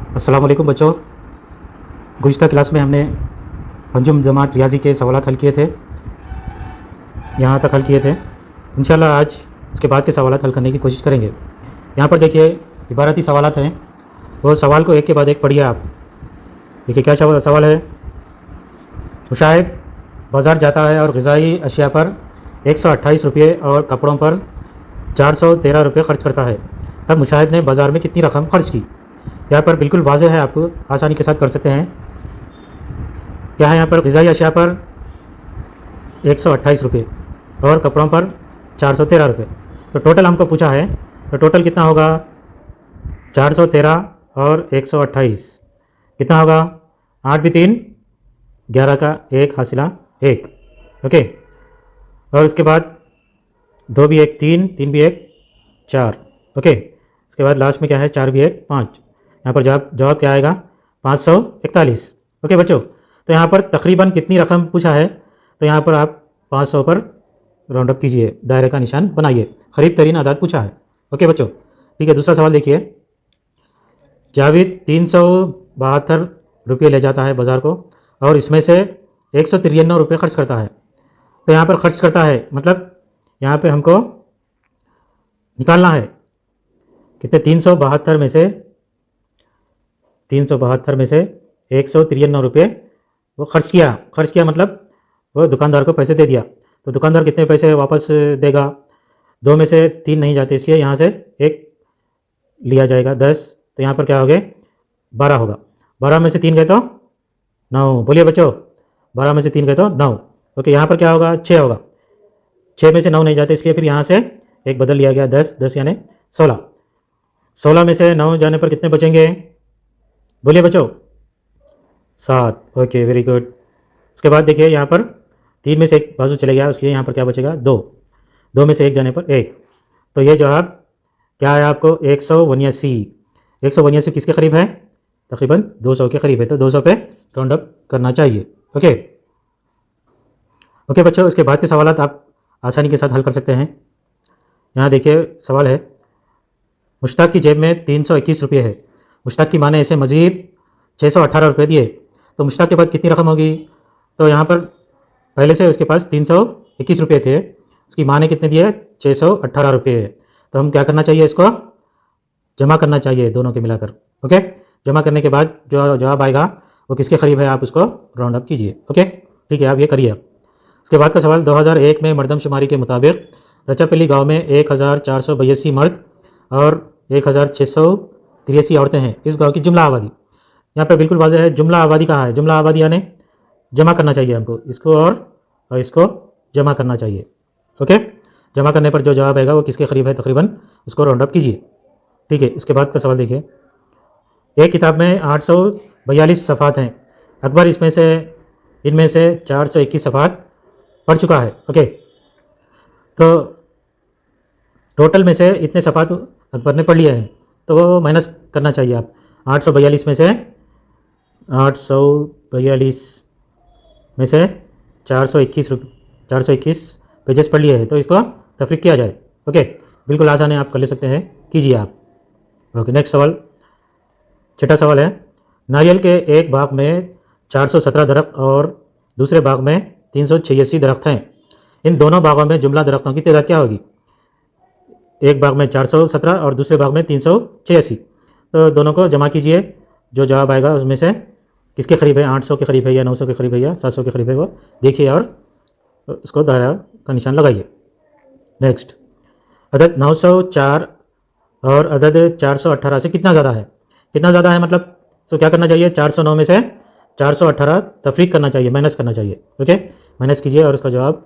अस्सलाम वालेकुम बच्चों। गुज़िश्ता क्लास में हमने अंजुम जमात रियाजी के सवालात हल किए थे, यहाँ तक हल किए थे। इंशाल्लाह आज इसके बाद के सवालात हल करने की कोशिश करेंगे। यहाँ पर देखिए इबारती सवालात हैं, वो सवाल को एक के बाद एक पढ़िए आप। देखिए क्या सवाल है। मुशाहिद बाज़ार जाता है और ग़िज़ाई अशिया पर 128 रुपये और कपड़ों पर 413 रुपये खर्च करता है। तब मुशाहिद ने बाज़ार में कितनी रकम खर्च की। यहाँ पर बिल्कुल वाज़ेह है, आपको आसानी के साथ कर सकते हैं। क्या है यहाँ पर, ग़िज़ाई अशिया पर 128 रुपये और कपड़ों पर 413 रुपये। तो टोटल हमको पूछा है, तो टोटल कितना होगा, 413 और 128 कितना होगा, 8 भी 3 11 का 1 हासिला 1। ओके, और उसके बाद 2 भी 1 3, 3 भी 1 4। ओके, उसके बाद लास्ट में क्या है, 4 भी 1 5। यहाँ पर जवाब क्या आएगा, 541। ओके बच्चों, तो यहाँ पर तकरीबन कितनी रकम पूछा है, तो यहाँ पर आप 500 पर राउंड अप कीजिए, दायरे का निशान बनाइए। करीब तरीन आदाद पूछा है। ओके बच्चों, ठीक है। दूसरा सवाल देखिए, जावेद 372 रुपये ले जाता है बाज़ार को और इसमें से 193 रुपये खर्च करता है। तो यहाँ पर खर्च करता है मतलब यहाँ पे हमको निकालना है कितने, 372 में से 193 रुपये वो खर्च किया मतलब वो दुकानदार को पैसे दे दिया। तो दुकानदार कितने पैसे वापस देगा, 2 में से 3 नहीं जाते, इसलिए यहाँ से 1 लिया जाएगा, 10। तो यहाँ पर क्या हो गए, 12 होगा। 12 में से 3 गए तो 9। बोलिए बच्चों, 12 में से 3 गए तो 9। ओके, यहाँ पर क्या होगा, 6 होगा। 6 में से 9 नहीं जाते, इसलिए फिर यहाँ से 1 बदल लिया गया, 10 यानी 16। 16 में से 9 जाने पर कितने बचेंगे, बोलिए बच्चों, 7। Okay, very good. उसके बाद देखिए यहाँ पर 3 में से 1 बाजू चले गया, इसलिए यहाँ पर क्या बचेगा, 2। 2 में से 1 जाने पर 1। तो ये जवाब क्या है आपको, 182। 182 किसके करीब है, तकरीबन 200 के करीब है। तो 200 पे राउंड अप करना चाहिए। ओके ओके बच्चों, इसके बाद के सवाल आप आसानी के साथ हल कर सकते हैं। यहाँ देखिए सवाल है, मुश्ताक की जेब में 321 रुपये है। मुश्ताक की माँ ने इसे मज़ीद 618 रुपये दिए, तो मुश्ताक के बाद कितनी रकम होगी। तो यहाँ पर पहले से उसके पास 321 रुपये थे, उसकी माँ ने कितने दिए, 618 रुपये। तो हम क्या करना चाहिए, इसको जमा करना चाहिए दोनों के मिलाकर। ओके, जमा करने के बाद जो जवाब आएगा वो किसके करीब है, आप उसको राउंड अप कीजिए। ओके, ठीक है, आप ये करिए। उसके बाद का सवाल, 2001 में मरदमशुमारी के मुताबिक रचापल्ली गांव में 1482 मर्द और 1683 औरतें हैं। इस गांव की जुमला आबादी, यहाँ पर बिल्कुल वाज़ेह है, जुमला आबादी कहाँ है, जुमला आबादी यानी जमा करना चाहिए हमको, इसको और इसको जमा करना चाहिए। ओके, जमा करने पर जो जवाब आएगा वो किसके करीब है, तकरीबन उसको राउंड अप कीजिए। ठीक है, इसके बाद का सवाल देखिए, एक किताब में 842 सफ़ात हैं। अकबर इनमें से 421 सफ़ात पढ़ चुका है। ओके, तो टोटल में से इतने सफ़ात अकबर ने पढ़ लिए हैं, तो वो माइनस करना चाहिए आप। 842 में से 842 में से 421 पेजेस पढ़ लिए हैं, तो इसको तफरीक किया जाए। ओके, बिल्कुल आसान है, आप कर ले सकते हैं, कीजिए आप। ओके, नेक्स्ट सवाल, छठा सवाल है, नारियल के एक बाग में 417 दरख्त और दूसरे बाग में 386 दरख्त हैं। इन दोनों बागों में जुमला दरख्तों की तादाद क्या होगी। एक बाग में 417 और दूसरे बाग में 386, तो दोनों को जमा कीजिए, जो जवाब आएगा उसमें से किसके करीब है, 800 के करीब है या 900 के करीब है या 700 के करीब है, वो देखिए और उसको दायरा का निशान लगाइए। नेक्स्ट, अदद 904 और अदद 418 से कितना ज़्यादा है, कितना ज़्यादा है मतलब, तो क्या करना चाहिए, 409 में से 418 तफरीक करना चाहिए, माइनस करना चाहिए। ओके, माइनस कीजिए और उसका जवाब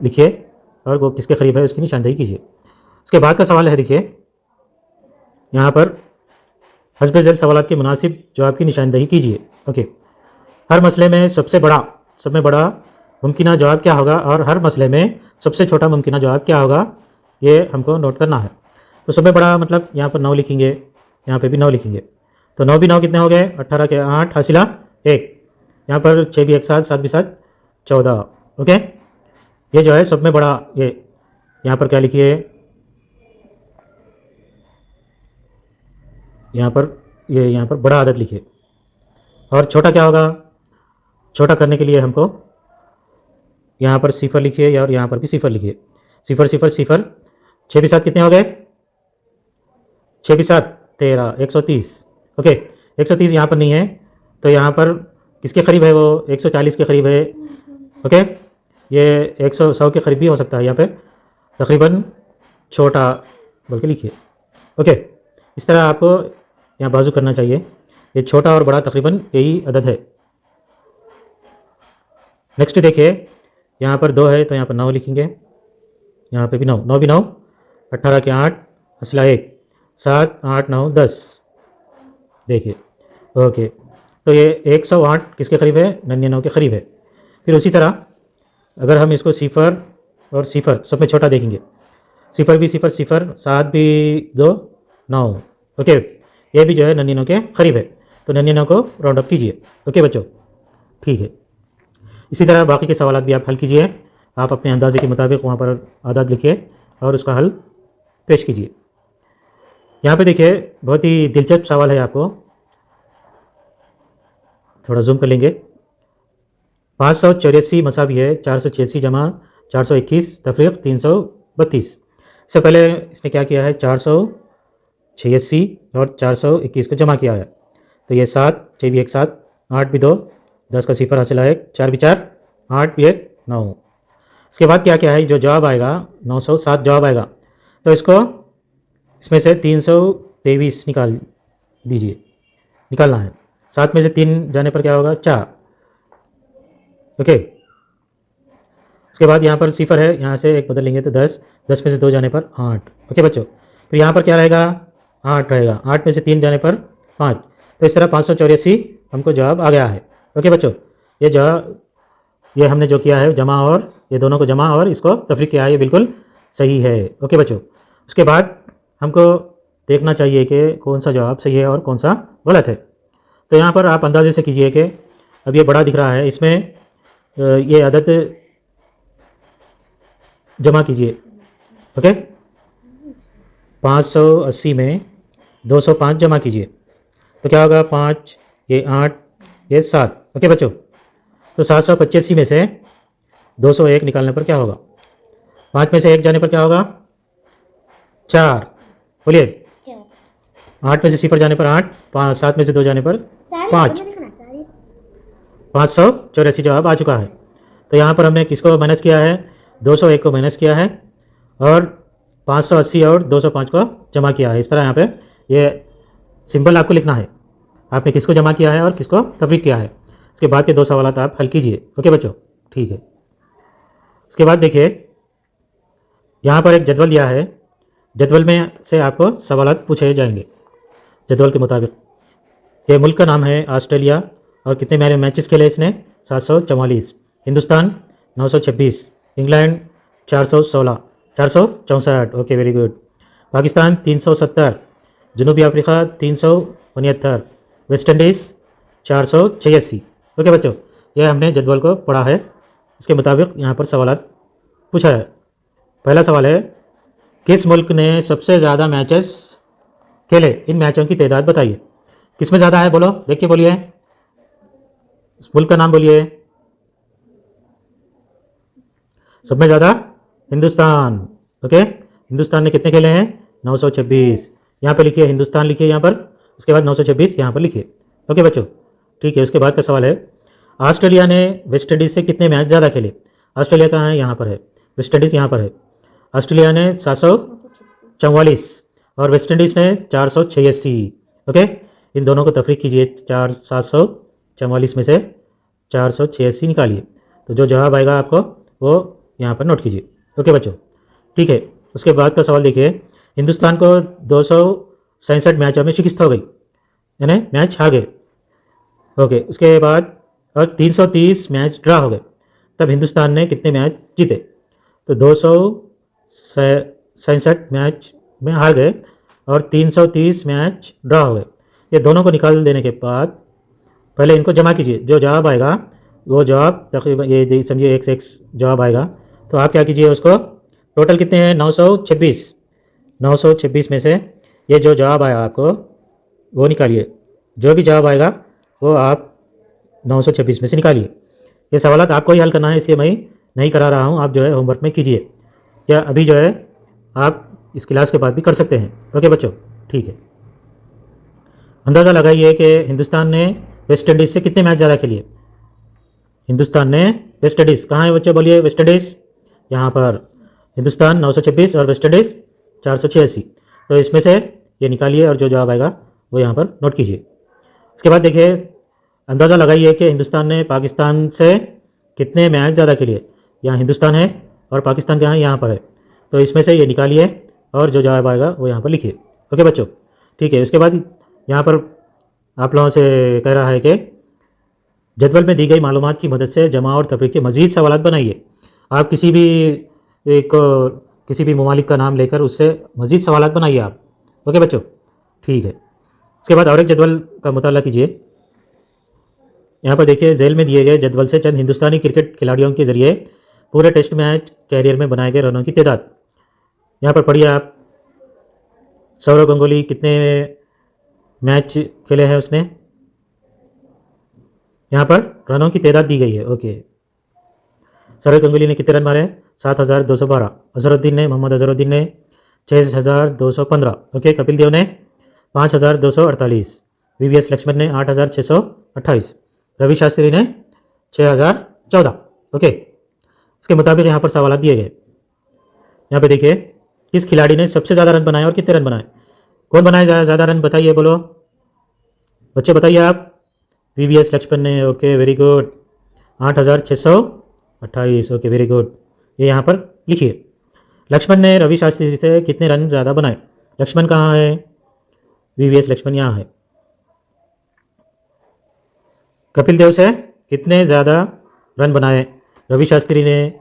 लिखिए और वो किसके करीब है उसकी निशानदेही कीजिए। उसके बाद का सवाल है, देखिए यहाँ पर हस्ब ज़ैल सवालात के मुनासिब जवाब की निशानदेही कीजिए। ओके, हर मसले में सबसे बड़ा मुमकिना जवाब क्या होगा और हर मसले में सबसे छोटा मुमकिना जवाब क्या होगा, ये हमको नोट करना है। तो सबसे बड़ा मतलब यहाँ पर 9 लिखेंगे, यहाँ पे भी 9 लिखेंगे, तो 9 भी 9 कितने हो गए, 18 के 8 हासिला 1। यहाँ पर 6 भी 1 7, 7 भी 7 14। ओके, ये जो है सब में बड़ा, ये यहाँ पर क्या लिखिए, यहाँ पर ये यहाँ पर बड़ा अदद लिखिए। और छोटा क्या होगा? छोटा करने के लिए हमको यहाँ पर सिफर लिखिए और यहाँ पर भी सिफर लिखिए। सिफर सिफर सिफर, 6 भी 7 कितने हो गए? 6 भी 7 13, 130। ओके, 130 यहाँ पर नहीं है, तो यहाँ पर किसके करीब है वो? 140 के करीब है। ओके, ये 100 के करीब भी हो सकता है। यहाँ पे तकरीबन छोटा बोल के लिखिए। ओके, इस तरह आपको यहाँ बाजू करना चाहिए। ये छोटा और बड़ा तकरीबन यही अदद है। नेक्स्ट देखिए, यहाँ पर 2 है तो यहाँ पर 9 लिखेंगे। यहाँ पे भी 9, 9 भी 9, 18 के 8, असला 1, 7 8 9 10। देखिए, ओके, तो ये 108 किसके करीब है? 99 के करीब है। फिर उसी तरह अगर हम इसको सिफर और सिफर सब में छोटा देखेंगे, सिफर भी सिफर सिफर, 7 भी 2 9। ओके, ये भी जो है 99 के करीब है, तो 99 को राउंड अप कीजिए। ओके बच्चों, ठीक है। इसी तरह बाकी के सवाल भी आप हल कीजिए। आप अपने अंदाजे के मुताबिक वहाँ पर आदाद लिखिए और उसका हल पेश कीजिए। यहाँ पे देखिए, बहुत ही दिलचस्प सवाल है, आपको थोड़ा जूम कर लेंगे। 584 मसावी है 486 जमा 421 तफरीक 332। इससे पहले इसने क्या किया है? 486 और 421 को जमा किया है, तो ये 7, 6 भी 1 7, 8 भी 2, 10 का सिफर हासिल है, 4 भी 4, 8 भी 1 9। इसके बाद क्या क्या है? जो जवाब आएगा 907 जवाब आएगा, तो इसको इसमें से 323 निकाल दीजिए, निकालना है। 7 में से 3 जाने पर क्या होगा? 4। ओके, उसके बाद यहाँ पर सिफर है, यहाँ से एक बदल लेंगे तो 10, 10 में से 2 जाने पर 8। ओके बच्चों, फिर यहाँ पर क्या रहेगा? 8 रहेगा, 8 में से 3 जाने पर 5। तो इस तरह 584 हमको जवाब आ गया है। ओके बच्चों, ये जवाब, ये हमने जो किया है जमा, और ये दोनों को जमा और इसको तफरीक किया है, ये बिल्कुल सही है। ओके बच्चों, उसके बाद हमको देखना चाहिए कि कौन सा जवाब सही है और कौन सा गलत है। तो यहाँ पर आप अंदाजे से कीजिए कि अब ये बड़ा दिख रहा है, इसमें ये अदद जमा कीजिए। ओके, 580 में 205 जमा कीजिए, तो क्या होगा? 5, ये 8, ये 7। ओके बच्चों, तो 785 में से 201 निकालने पर क्या होगा? 5 में से 1 जाने पर क्या होगा? 4। बोलिए। 8 में से सिफर जाने पर 8, 7 में से 2 जाने पर 5। 584 जवाब आ चुका है। तो यहाँ पर हमने किसको माइनस किया है? 201 को माइनस किया है और 580 और 205 को जमा किया है। इस तरह यहाँ पे ये सिंबल आपको लिखना है, आपने किसको जमा किया है और किसको तफरीक किया है। इसके बाद के 2 सवाल आप हल कीजिए। ओके बच्चों, ठीक है। उसके बाद देखिए, यहाँ पर एक जदवल दिया है, जदवल में से आपको सवाल पूछे जाएंगे जदवल के मुताबिक। ये मुल्क का नाम है ऑस्ट्रेलिया, और कितने मैचेस खेले इसने? 744। Hindustan 926, England 416, 464। Okay, very good. Pakistan 370, जनूबी अफ्रीका 369, वेस्ट इंडीज़ 486। ओके बच्चों, यह हमने जदवल को पढ़ा है, इसके मुताबिक यहाँ पर सवाल पूछा है। पहला सवाल है, किस मुल्क ने सबसे ज़्यादा मैचेस खेले? इन मैचों की तादाद बताइए। किस में ज़्यादा है? बोलो, देख के बोलिए, उस मुल्क का नाम बोलिए। सब में ज़्यादा हिंदुस्तान। ओके, हिंदुस्तान ने कितने खेले हैं? 926। यहाँ पे लिखिए, हिंदुस्तान लिखिए यहाँ पर, उसके बाद 926 यहाँ पर लिखिए। ओके बच्चों, ठीक है। उसके बाद का सवाल है, ऑस्ट्रेलिया ने वेस्ट इंडीज़ से कितने मैच ज़्यादा खेले? ऑस्ट्रेलिया कहाँ है? यहाँ पर है। वेस्ट इंडीज़ यहाँ पर है। ऑस्ट्रेलिया ने 744 और वेस्ट इंडीज़ ने 486। ओके, इन दोनों को तफरीक कीजिए, 744 में से 486 निकालिए, तो जो जवाब आएगा आपको वो यहाँ पर नोट कीजिए। ओके बच्चों, ठीक है। उसके बाद का सवाल देखिए, हिंदुस्तान को 267 मैचों में शिकस्त हो गई, यानी मैच हार गए। ओके, उसके बाद और 330 मैच ड्रा हो गए, तब हिंदुस्तान ने कितने मैच जीते? तो 267 मैच में हार गए और 330 मैच ड्रा हो गए। ये दोनों को निकाल देने के बाद पहले इनको जमा कीजिए, जो जवाब आएगा वो जवाब तकरीबन ये समझिए 1 से 1 जवाब आएगा। तो आप क्या कीजिए, उसको टोटल कितने हैं? 926। 926 में से ये जो जवाब आया आपको वो निकालिए। जो भी जवाब आएगा वो आप 926 में से निकालिए। ये सवाल आपको ही हल करना है, इसलिए मैं नहीं करा रहा हूँ, आप जो है होमवर्क में कीजिए, या अभी जो है आप इस क्लास के बाद भी कर सकते हैं। ओके बच्चों, ठीक है। अंदाज़ा लगाइए कि हिंदुस्तान ने वेस्ट इंडीज़ से कितने मैच ज़्यादा खेलिए। हिंदुस्तान ने वेस्ट इंडीज़, कहाँ है बच्चों, बोलिए, वेस्ट इंडीज़ यहाँ पर। हिंदुस्तान 926 और वेस्ट इंडीज़ 486। तो इसमें से ये निकालिए और जो जवाब आएगा वो यहाँ पर नोट कीजिए। उसके बाद देखिए, अंदाज़ा लगाइए कि हिंदुस्तान ने पाकिस्तान से कितने मैच ज़्यादा खेलिए। यहाँ हिंदुस्तान है और पाकिस्तान कहाँ है, यहाँ पर है। तो इसमें से ये निकालिए और जो जवाब आएगा वो यहाँ पर लिखिए। ओके बच्चों, ठीक है। उसके बाद यहाँ पर आप लोगों से कह रहा है कि जदवल में दी गई मालूमात की मदद से जमा और तफरीक के मज़ीद सवालात बनाइए। आप एक किसी भी ममालिक का नाम लेकर उससे मज़ीद सवालात बनाइए आप। ओके बच्चों, ठीक है। उसके बाद और एक जदवल का मुताला कीजिए। यहाँ पर देखिए, झेल में दिए गए जदवल से चंद हिंदुस्तानी क्रिकेट खिलाड़ियों के ज़रिए पूरे टेस्ट मैच कैरियर में बनाए गए रनों की तादाद यहाँ पर पढ़िए आप। सौरव गंगुली कितने मैच खेले हैं उसने, यहाँ पर रनों की तादाद दी गई है। ओके, सौरव गंगुली ने कितने रन मारे, 7,212। अजहरुद्दीन ने, मोहम्मद अजहरुद्दीन ने 6,215। ओके, कपिल देव ने 5,248। वीवीएस लक्ष्मण ने 8,628। रवि शास्त्री ने 6,014। ओके, इसके मुताबिक यहाँ पर सवाल दिए गए। यहाँ पे देखिए, किस खिलाड़ी ने सबसे ज़्यादा रन बनाए और कितने रन बनाए। कौन बनाए ज़्यादा रन, बताइए, बोलो बच्चे, बताइए आप। वीवीएस लक्ष्मण ने। Okay, very good, 8,628। Okay, very good, ये यहाँ पर लिखिए। लक्ष्मण ने रवि शास्त्री से कितने रन ज़्यादा बनाए। लक्ष्मण कहाँ है, वीवीएस लक्ष्मण यहाँ है। कपिल देव से कितने ज़्यादा रन बनाए, रवि शास्त्री ने।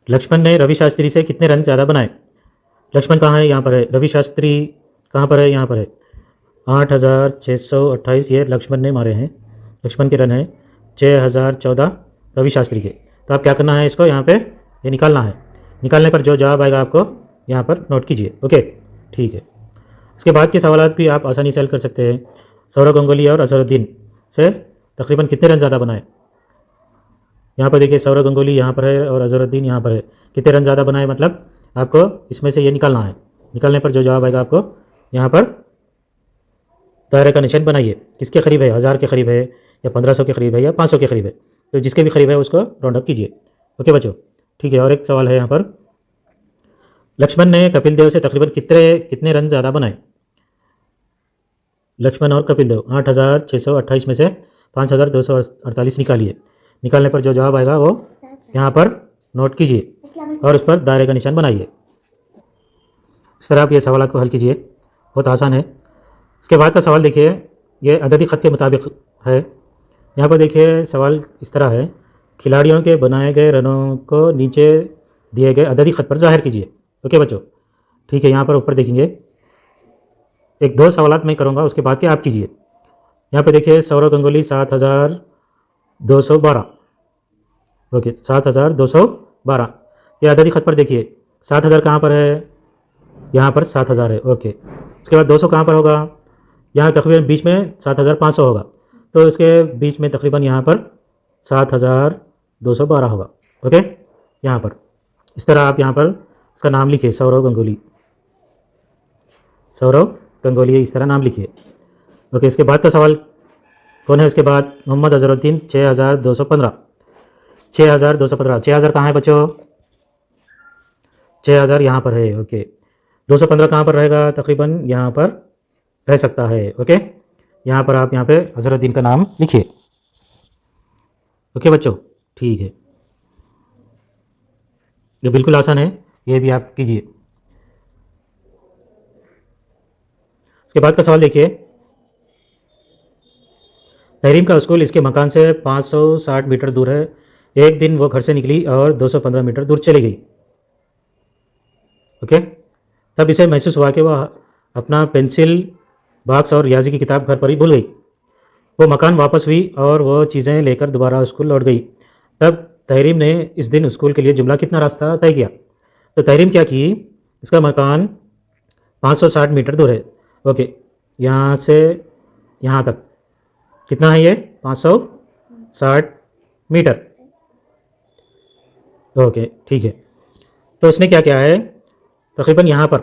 लक्ष्मण ने रवि शास्त्री से कितने रन ज़्यादा बनाए। लक्ष्मण कहाँ है, यहाँ पर है। रवि शास्त्री कहाँ पर है, यहाँ पर है। 8,628 ये लक्ष्मण ने मारे हैं, लक्ष्मण के रन हैं। 6,014 रवि शास्त्री के। तो आप क्या करना है, इसको यहाँ पे ये निकालना है। निकालने पर जो जवाब आएगा आपको यहाँ पर नोट कीजिए। ओके, ठीक है। उसके बाद के सवाल भी आप आसानी से हल कर सकते हैं। सौरव गंगुली और अजहरुद्दीन से तकरीबन कितने रन ज़्यादा बनाए। यहाँ पर देखिए, सौरव गंगुली यहाँ पर है और अजहरुद्दीन यहाँ पर है। कितने रन ज़्यादा बनाए, मतलब आपको इसमें से ये निकालना है। निकालने पर जो जवाब आएगा आपको यहाँ पर दायरे का निशान बनाइए। किसके करीब है, 1000 के करीब है या 1500 के करीब है या 500 के करीब है। तो जिसके भी करीब है उसको राउंड अप कीजिए। ओके बच्चों, ठीक है। और एक सवाल है यहाँ पर, लक्ष्मण ने कपिल देव से तकरीबन कितने रन ज़्यादा बनाए। लक्ष्मण और कपिल देव 8,628 में से 5,248 निकालिए। निकालने पर जो जवाब आएगा वो यहाँ पर नोट कीजिए और उस पर दायरे का निशान बनाइए। इस तरह आप ये सवाल को हल कीजिए, बहुत आसान है। इसके बाद का सवाल देखिए, ये अददी ख़त के मुताबिक है। यहाँ पर देखिए, सवाल इस तरह है, खिलाड़ियों के बनाए गए रनों को नीचे दिए गए अददी ख़त पर जाहिर कीजिए। ओके बच्चों, ठीक है। यहाँ पर ऊपर देखेंगे, एक दो सवाल मैं करूँगा, उसके बाद के आप कीजिए। यहाँ पे देखिए, सौरव गंगुली 7,212। ओके, 7,212 ये अददी ख़त पर देखिए। 7,000 कहाँ पर है, यहाँ पर 7,000 है। ओके, उसके बाद 200 कहाँ पर होगा, यहाँ तकरीबन बीच में 7,500 होगा। तो इसके बीच में तकरीबन यहाँ पर 7,212 होगा। ओके, यहाँ पर इस तरह आप यहाँ पर इसका नाम लिखिए, सौरव गंगुली। सौरव गंगुली इस तरह नाम लिखिए। ओके, इसके बाद का सवाल कौन है, इसके बाद मोहम्मद अजहरुद्दीन 6,215। 6,215, 6,000 कहाँ है बच्चों, 6,000 यहाँ पर है। ओके, 215 कहाँ पर रहेगा, तकरीबन यहाँ पर रह सकता है। ओके, यहाँ पर आप यहाँ पे अजहरुद्दीन का नाम लिखिए। ओके बच्चों, ठीक है। ये बिल्कुल आसान है, ये भी आप कीजिए। इसके बाद का सवाल देखिए, तहरीम का स्कूल इसके मकान से 560 मीटर दूर है। एक दिन वो घर से निकली और 215 मीटर दूर चली गई। ओके, तब इसे महसूस हुआ कि वह अपना पेंसिल बॉक्स और रियाजी की किताब घर पर ही भूल गई। वो मकान वापस हुई और वो चीज़ें लेकर दोबारा स्कूल लौट गई। तब तहरीम ने इस दिन स्कूल के लिए जुमला कितना रास्ता तय किया। तो तहरीम क्या की, इसका मकान 560 मीटर दूर है। ओके, यहाँ से यहाँ तक कितना है ये 560 मीटर। ओके ठीक है। तो उसने क्या किया है, तकरीबन यहाँ पर,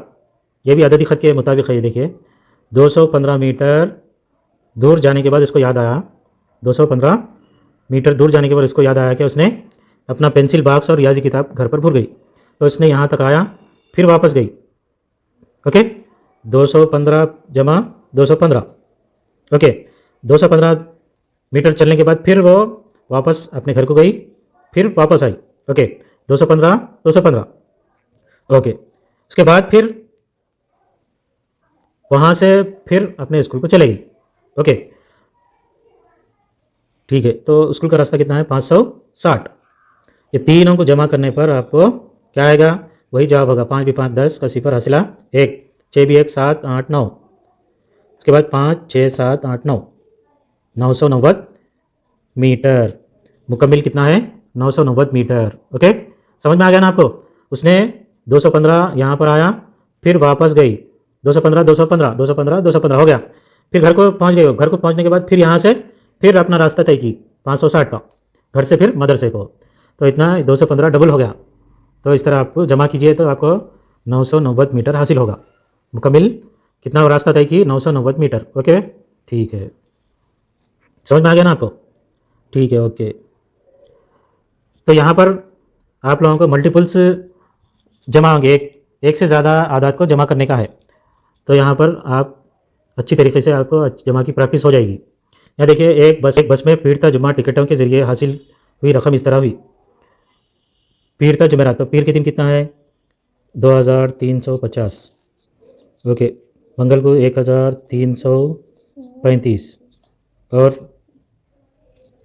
ये भी अददी ख़त के मुताबिक है, ये देखिए 215 मीटर दूर जाने के बाद इसको याद आया, 215 मीटर दूर जाने के बाद इसको याद आया कि उसने अपना पेंसिल बॉक्स और रियाजी किताब घर पर भूल गई। तो इसने यहाँ तक आया, फिर वापस गई। ओके, 215 जमा 215, ओके 215 मीटर चलने के बाद फिर वो वापस अपने घर को गई, फिर वापस आई। ओके 215 215, ओके उसके बाद फिर वहाँ से फिर अपने स्कूल को चले गई। ओके ठीक है, तो स्कूल का रास्ता कितना है 560। ये तीनों को जमा करने पर आपको क्या आएगा, वही जवाब होगा, 5 भी 5 10 का सिफर हासिला 1, 6 भी 1 7 8 9, उसके बाद 5 6 7 8 9, 990 मीटर। मुकम्मिल कितना है 990 मीटर। ओके समझ में आ गया ना आपको। उसने 215 यहाँ पर आया, फिर वापस गई, 215 215 215 215 हो गया, फिर घर को पहुँच गए। घर को पहुँचने के बाद फिर यहाँ से फिर अपना रास्ता तय की 560 का, घर से फिर मदरसे को, तो इतना 215 डबल हो गया। तो इस तरह आपको जमा कीजिए तो आपको 990 मीटर हासिल होगा। मुकम्मिल कितना रास्ता तय की 990 मीटर। ओके ठीक है, समझ में आ गया ना आपको। ठीक है ओके। तो यहाँ पर आप लोगों को मल्टीपल्स जमा होंगे, एक से ज़्यादा आदात को जमा करने का है। तो यहाँ पर आप अच्छी तरीके से आपको जमा की प्रैक्टिस हो जाएगी। यहाँ देखिए एक बस में पीरता जुमा टिकटों के ज़रिए हासिल हुई रकम इस तरह हुई। पीरता जुमेरात, तो पीर के दिन कितना है 2350, ओके मंगल को 1335 और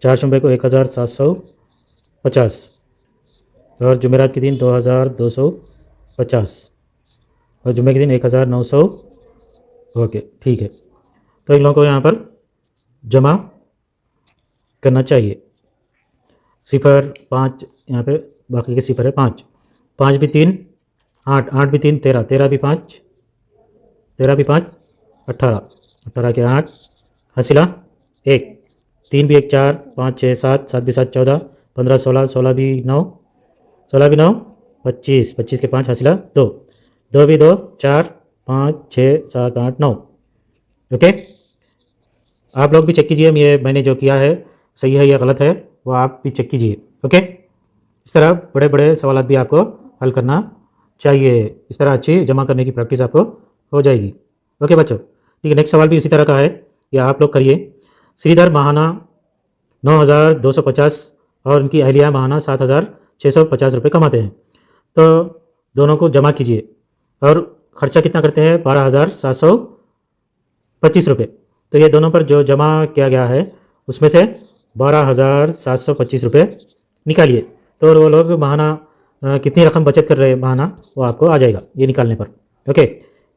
चारशंबे को 1750 और जुमेरात के दिन 2250 और जुम्मे के दिन 1900। ओके ठीक है, तो इन लोगों को यहाँ पर जमा करना चाहिए। सिफर 5 यहाँ पे, बाकी के सिफर है 5, 5 भी 3 8, 8 भी 3 13, 13 भी 5 18, 18 के 8 हसीला 1, 3 भी 1 4, 5 6 7, 7 भी 7 14, 15 16, 16 भी 9, 16 भी 9 25, 25 के 5 हसीला 2, 2 भी 2 4, 5 6 7 8 9। ओके आप लोग भी चेक कीजिए ये मैंने जो किया है सही है या गलत है, वो आप भी चेक कीजिए। ओके इस तरह बड़े बड़े सवाल भी आपको हल करना चाहिए। इस तरह अच्छी जमा करने की प्रैक्टिस आपको हो जाएगी। ओके बच्चों ठीक है, नेक्स्ट सवाल भी इसी तरह का है, या आप लोग करिए। श्रीधर माहाना 9250 और उनकी अहलिया माहाना 7650 रुपये कमाते हैं। तो दोनों को जमा कीजिए और ख़र्चा कितना करते हैं 12725 रुपये। तो ये दोनों पर जो जमा किया गया है उसमें से 12725 रुपये निकालिए। तो वो लोग माहाना कितनी रकम बचत कर रहे हैं माहाना, वो आपको आ जाएगा ये निकालने पर। ओके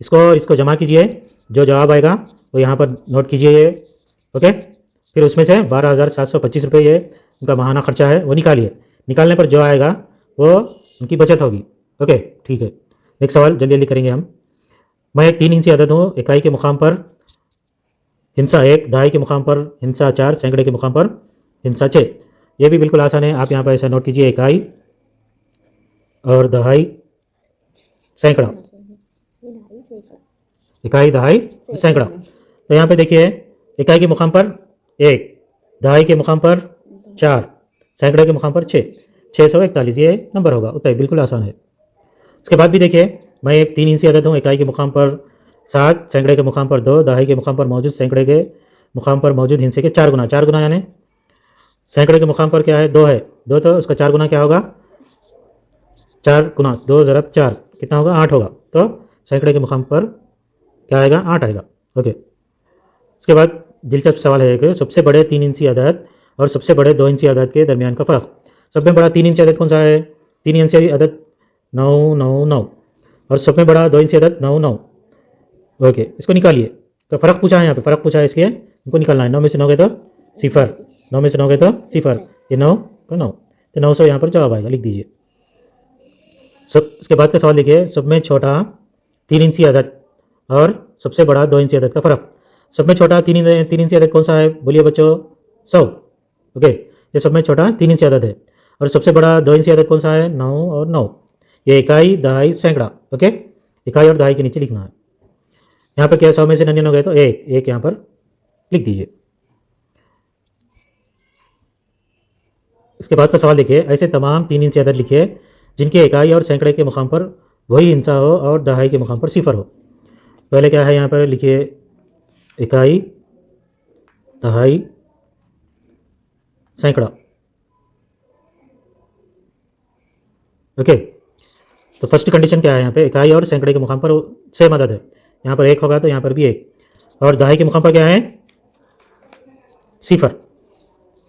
इसको जमा कीजिए, जो जवाब आएगा वो यहाँ पर नोट कीजिए। ओके फिर उसमें से 12725 रुपये ये उनका माहाना खर्चा है वो निकालिए। निकालने पर जो आएगा वो उनकी बचत होगी। ओके ठीक है, नेक्स्ट सवाल जल्दी जल्दी करेंगे हम। मैं एक 3 इंची अदद हूँ, इकाई के मुकाम पर हिंसा 1, दहाई के मुकाम पर हिंसा 4, सैकड़े के मुकाम पर हिंसा 6। ये भी बिल्कुल आसान है, आप यहाँ पर ऐसा नोट कीजिए, इकाई और दहाई सैकड़ा, इकाई दहाई सैकड़ा। तो यहाँ पे देखिए इकाई के मुकाम पर 1, दहाई के मुकाम पर 4, सैकड़े के मुकाम पर 6, 641 ये नंबर होगा। उतना ही बिल्कुल आसान है। उसके बाद भी देखिए मैं एक 3 इंची अदद हूँ, इकाई के मुकाम पर 7, सैकड़े के मुकाम पर 2, दहाई के मुकाम पर मौजूद सैकड़े के मुकाम पर मौजूद हिंसे के 4 गुना। 4 गुना यानी सैकड़े के मुकाम पर क्या है 2 है, 2 तो उसका 4 गुना क्या होगा 4 गुना 2 ज़रब 4 कितना होगा 8 होगा। तो सैकड़े के मुकाम पर क्या आएगा 8 आएगा। ओके उसके बाद दिलचस्प सवाल है कि सबसे बड़े 3 इंची अदद और सबसे बड़े 2 इंची अदद के दरमियान का फ़र्क। सबसे बड़ा 3 इंची अदद कौन सा है, 3 इंची अदद 999 और सबसे बड़ा 2 इंची अदद 99। ओके इसको निकालिए। तो फ़र्क पूछा है, यहाँ पे फ़र्क पूछा है इसलिए हमको निकालना है। 9 में से 9 गए तो सिफर, 9 में से 9 गए तो सिफर, ये 9 का 9, तो 900 यहाँ पर जवाब आएगा, लिख दीजिए। सब उसके बाद का सवाल देखिए, सब में छोटा 3 इंची अदद और सबसे बड़ा 2 इंची अदद का फ़र्क। सब में छोटा तीन इंची अदद कौन सा है? बोलिए बच्चों। 100। ओके, ये सब में छोटा 3 इंची अदद है। और सबसे बड़ा 2 इंची अदद कौन सा है? 9 और 9। ये इकाई, दहाई, सैकड़ा। ओके, इकाई और दहाई के नीचे लिखना है। यहाँ पर क्या 100 में से 99 गए तो एक यहाँ पर लिख दीजिए। इसके बाद का सवाल देखिए, ऐसे तमाम 3 इंची अदद लिखिए जिनके इकाई और सैकड़े के मुकाम पर वही हिंसा हो और दहाई के मुकाम पर सिफर हो। पहले क्या है यहाँ पर लिखिए, इकाई, दहाई, सैकड़ा। ओके, तो फर्स्ट कंडीशन क्या है यहाँ पे? इकाई और सैकड़े के मुकाम पर सेम अदद है। यहाँ पर 1 होगा तो यहाँ पर भी 1, और दहाई के मुकाम पर क्या है? सिफर।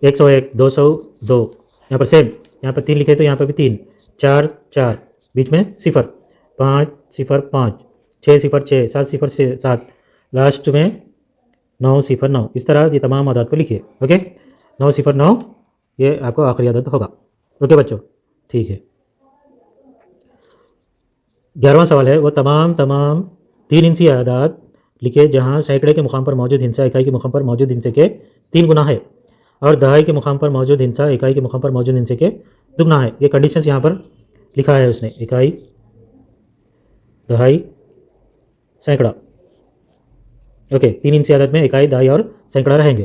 101, 202, यहाँ पर सेम। यहाँ पर 3 लिखे तो यहाँ पर भी 3, 4 4, बीच में सिफर, 5 0 5, 6 0 6, 7 0 7, लास्ट में 9 0 9। इस तरह ये तमाम आदात को लिखिए। ओके, 9 0 9 ये आपको आखिरी आदत होगा। ओके बच्चों, ठीक है। 11वां सवाल है, वो तमाम 3 इंची आदात लिखिए जहाँ सैकड़े के मुकाम पर मौजूद हिंसा इकाई के मुकाम पर मौजूद हिंसे के 3 गुना है और दहाई के मुकाम पर मौजूद हिंसा इकाई के मुकाम पर मौजूद हिंसे के दुगना है। ये कंडीशंस यहाँ पर लिखा है उसने, इकाई, दहाई, सैकड़ा। ओके, 3 इंची आदत में इकाई, दहाई और सैकड़ा रहेंगे।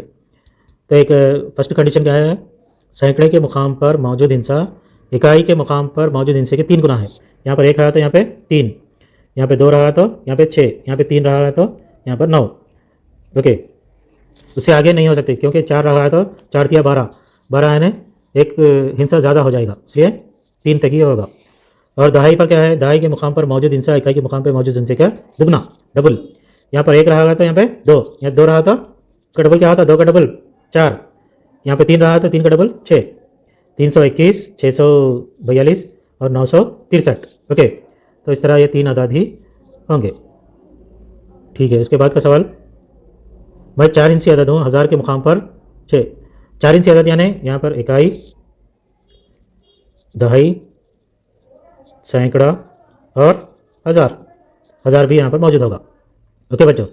तो एक फर्स्ट कंडीशन क्या है? सैकड़े के मुकाम पर मौजूद हिंसा इकाई के मुकाम पर मौजूद हिंसे के 3 गुना है। यहाँ पर 1 रहा तो यहाँ पे 3, यहाँ पे 2 रहा तो यहाँ पे 6, यहाँ पे 3 रहा तो यहाँ पर 9। ओके, उससे आगे नहीं हो सकते क्योंकि 4 रहा है तो 4 तिया 12, 12 यानी एक हिंसा ज़्यादा हो जाएगा, इसलिए 3 तक ही होगा। और दहाई पर क्या है? दहाई के मुकाम पर मौजूद हिंसा इकाई के मुकाम पर मौजूद हिंसे का दुगना, डबल। यहाँ पर 1 रहा तो यहाँ पे 2, यहाँ 2 रहा तो इसका डबल क्या होता? 2 का डबल 4, यहाँ पे 3 रहा तो 3 का डबल 6, 321, 642 और 963। ओके, तो इस तरह ये 3 आदाद ही होंगे। ठीक है, उसके बाद का सवाल, मैं 4 इंची अदद हूँ 1000 के मुकाम पर 6। 4 इंची अदद यानी यहाँ पर इकाई, दहाई, सैकड़ा और हज़ार भी यहाँ पर मौजूद होगा। ओके बच्चों,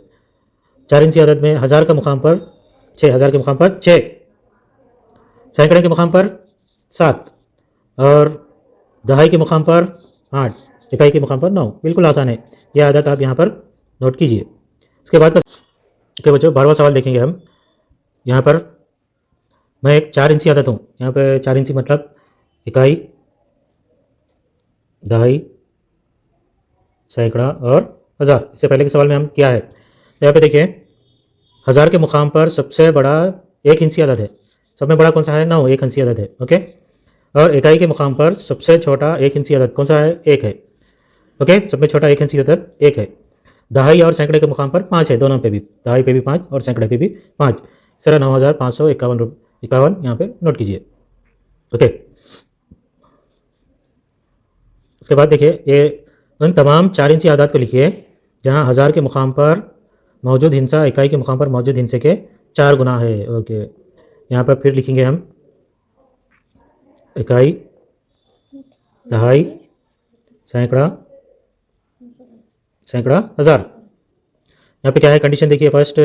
4 इंची अदद में 1000 का मुकाम पर 6, 1000 के मुकाम पर 6, सैकड़े के मुकाम पर 7 और दहाई के मुकाम पर 8, इकाई के मुकाम पर 9। बिल्कुल आसान है, यह आदत आप यहाँ पर नोट कीजिए। इसके बाद का ओके बच्चों, 12वां सवाल देखेंगे हम। यहाँ पर मैं एक 4 इंची आदत हूँ, यहाँ पे 4 इंची मतलब इकाई, दहाई, सैकड़ा और हज़ार। इससे पहले के सवाल में हम क्या है, तो यहाँ पे देखिए 1000 के मुकाम पर सबसे बड़ा 1 इंची अदद है। सब में बड़ा कौन सा है? 9, 1 इंची अदद है। ओके, और इकाई के मुकाम पर सबसे छोटा 1 इंची अदद कौन सा है? 1 है। ओके, सब में छोटा 1 इंची अदद 1 है। दहाई और सैकड़े के मुकाम पर 5 है, दोनों पे भी, दहाई पे भी 5 और सैकड़े पे भी 5। इस तरह 9551 यहाँ पे नोट कीजिए। ओके, उसके बाद देखिए, ये उन तमाम 4 इंची आदात को लिखिए जहाँ 1000 के मुकाम पर मौजूद हिंसा इकाई के मुकाम पर मौजूद हिंसे के 4 गुना है। ओके, यहाँ पर फिर लिखेंगे हम इकाई, दहाई, सैकड़ा, हज़ार। यहाँ पे क्या है कंडीशन देखिए, फर्स्ट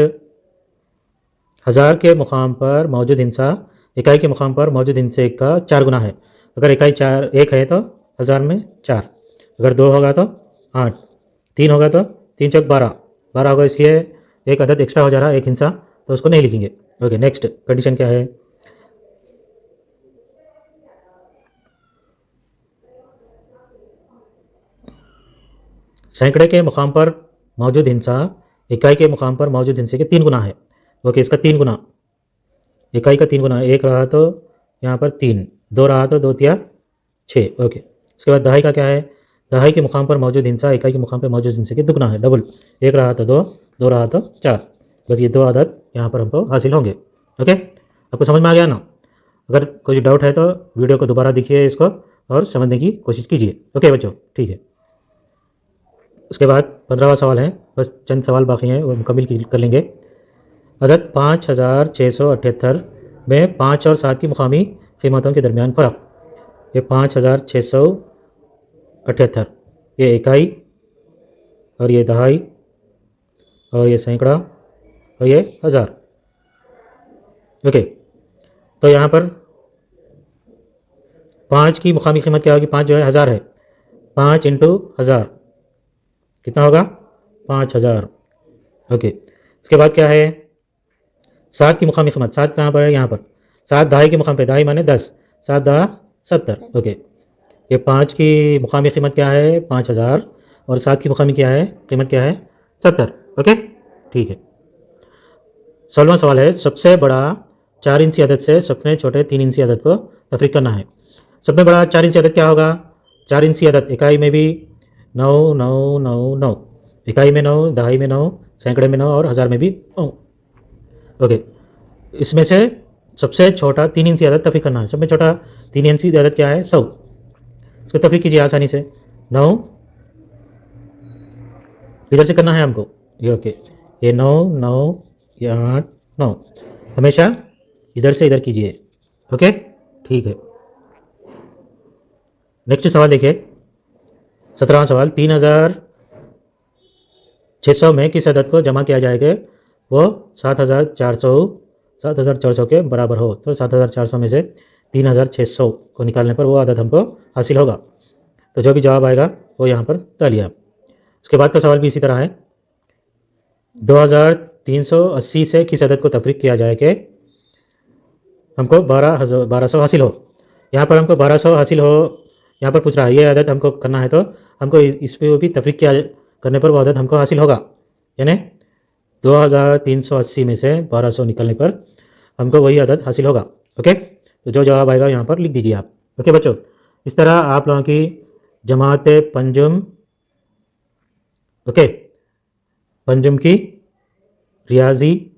1000 के मुकाम पर मौजूद हिंसा इकाई के मुकाम पर मौजूद हिंसे का 4 गुना है। अगर इकाई 1 है तो 1000 में 4, अगर 2 होगा तो 8, 3 होगा तो 3 चौक 12 होगा, इसलिए एक अदद एक्स्ट्रा हो जा रहा है, एक हिंसा, तो उसको नहीं लिखेंगे। ओके, नेक्स्ट कंडीशन क्या है? सैकड़े के मुकाम पर मौजूद हिंसा इकाई के मुकाम पर मौजूद हिंसे के 3 गुना है। ओके, इसका 3 गुना, इकाई का 3 गुना, 1 रहा तो यहाँ पर 3, 2 रहा तो 2 तिया 6। ओके, उसके बाद दहाई का क्या है? दहाई के मुकाम पर मौजूद हिंसा इकाई के मुकाम पर मौजूद हिंसे के दुगना है, डबल। 1 रहा तो 2, 2 रहा तो 4। बस ये 2 आदत यहाँ पर हमको हासिल होंगे। ओके, आपको समझ में आ गया ना? अगर कोई डाउट है तो वीडियो को दोबारा देखिए इसको और समझने की कोशिश कीजिए। ओके बच्चों, ठीक है। उसके बाद 15वां सवाल है, बस चंद सवाल बाकी हैं वो मुकम्मल कर लेंगे। अदद 5678 में 5 और 7 की मुकामी कीमतों के दरमियान फ़र्क। ये 5678, ये इकाई और ये दहाई और ये सैकड़ा और ये 1000। ओके, तो यहाँ पर 5 की मुकामी कीमत क्या होगी? 5 जो है 1000 है, 5 इंटू 1000 कितना होगा? 5000। ओके, इसके बाद क्या है? 7 की मुकामी कीमत, 7 कहाँ पर है? यहाँ पर। 7 दहाई के मुकाम पे, दहाई माने 10, 7 दहा 70। ओके, ये 5 की मुकामी कीमत क्या है? 5000, और 7 की मुकामी क्या है? कीमत क्या है? 70। ओके, ठीक है। 16वां सवाल है, सबसे बड़ा 4 इंची अदद से सबसे छोटे 3 इंची अदद को तफरीक करना है। सबसे बड़ा 4 इंची अदद क्या होगा? 4 इंची अदद इकाई में भी 9 9 9 9, इकाई में 9, दहाई में 9, सैकड़े में 9 और हज़ार में भी 9। ओके, इसमें से सबसे छोटा 3 इंची अदद तफरीक करना है। सबसे छोटा 3 इंची अदद क्या है? 100। इसको तफरीक कीजिए आसानी से। 9 इधर से करना है हमको, ये ओके, ये 9 9, ये 8 9, हमेशा इधर से इधर कीजिए। ओके, ठीक है। नेक्स्ट सवाल देखिए, 17वां सवाल, 3600 में किस अदद को जमा किया जाएगा वो 7400 के बराबर हो? तो 7400 में से 3600 को निकालने पर वो अदद हमको हासिल होगा। तो जो भी जवाब आएगा वो यहाँ पर डालिए आप। उसके बाद का सवाल भी इसी तरह है, 2380 से किस अदद को तफरीक किया जाए कि हमको 1200 हासिल हो? यहाँ पर हमको 1200 हासिल हो, यहाँ पर पूछ रहा है, ये अदद हमको करना है, तो हमको इस पर भी तफरीक किया करने पर वो अदद हमको हासिल होगा। यानी 2380 में से 1200 निकलने पर हमको वही अदद हासिल होगा। ओके, तो जो जवाब आएगा यहाँ पर लिख दीजिए आप। ओके बच्चों, इस तरह आप लोगों की जमात पंजुम, ओके, पंजुम की रियाजी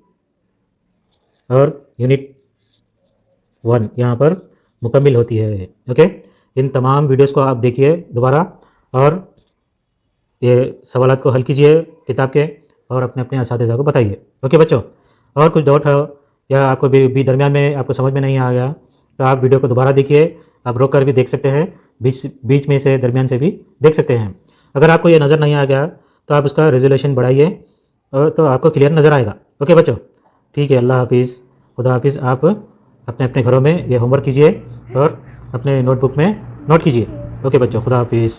और यूनिट 1 यहाँ पर मुकम्मिल होती है। ओके, इन तमाम वीडियोस को आप देखिए दोबारा और ये सवालात को हल कीजिए किताब के और अपने अपने असातिज़ा को बताइए। ओके बच्चों, और कुछ डाउट हो या आपको भी दरमियान में आपको समझ में नहीं आ गया तो आप वीडियो को दोबारा देखिए, आप रोक कर भी देख सकते हैं, बीच में से दरमियान से भी देख सकते हैं। अगर आपको ये नज़र नहीं आ गया तो आप उसका रेजोल्यूशन बढ़ाइए और तो आपको क्लियर नज़र आएगा। ओके बच्चों, ठीक है, अल्लाह हाफिज़, खुदा हाफिज़। आप अपने अपने घरों में ये होमवर्क कीजिए और अपने नोटबुक में नोट कीजिए। ओके बच्चों, खुदा हाफिज़।